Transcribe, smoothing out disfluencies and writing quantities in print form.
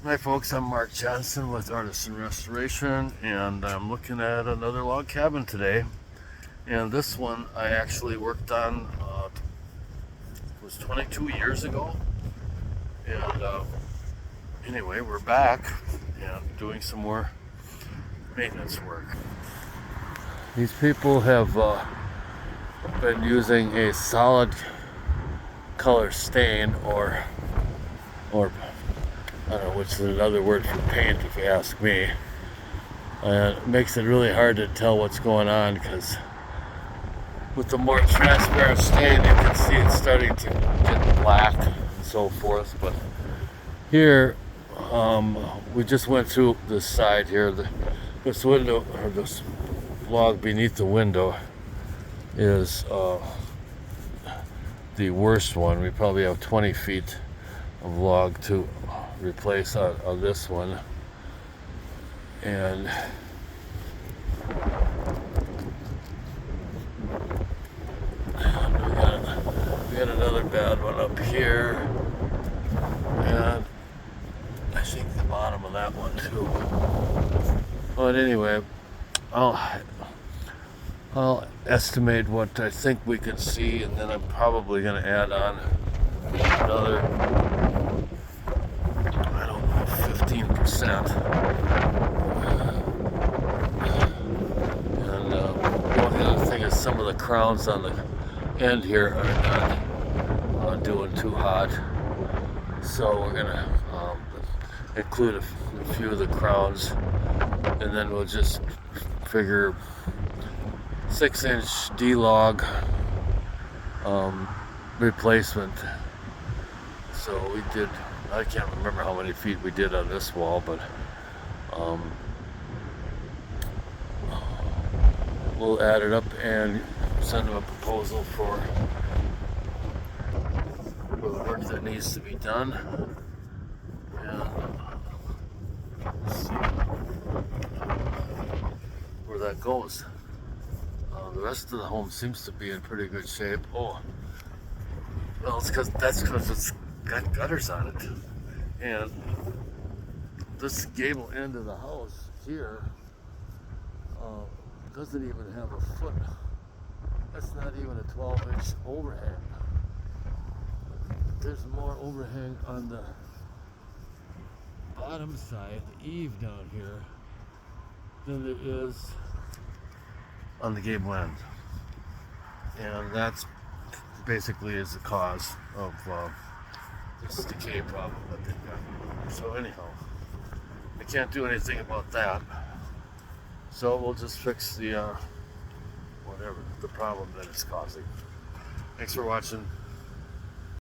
Hi folks, I'm Mark Johnson with Artisan Restoration, and I'm looking at another log cabin today. And this one I actually worked on, was 22 years ago. And anyway, we're back and doing some more maintenance work. These people have been using a solid color stain, or I don't know, which is another word for paint if you ask me. And it makes it really hard to tell what's going on because with the more transparent stain, you can see it's starting to get black and so forth. But here, we just went through this side here. This window, or this log beneath the window, is the worst one. We probably have 20 feet of log to replace on this one. And we got another bad one up here, and I think the bottom of that one too. But anyway, I'll estimate what I think we can see, and then I'm probably going to add on another, I don't know, 15%. And well, the other thing is some of the crowns on the end here are not doing too hot. So we're going to include a few of the crowns, and then we'll just figure 6-inch D-log replacement. So we did, I can't remember how many feet we did on this wall, but we'll add it up and send them a proposal for the work that needs to be done. And see where that goes. The rest of the home seems to be in pretty good shape. Oh, well, that's because it's got gutters on it. And this gable end of the house here doesn't even have a foot. That's not even a 12-inch overhang. There's more overhang on the bottom side, the eave down here, than there is on the gable end. And that's basically is the cause of this decay problem that they've got. So anyhow, I can't do anything about that. So we'll just fix the whatever the problem that it's causing. Thanks for watching.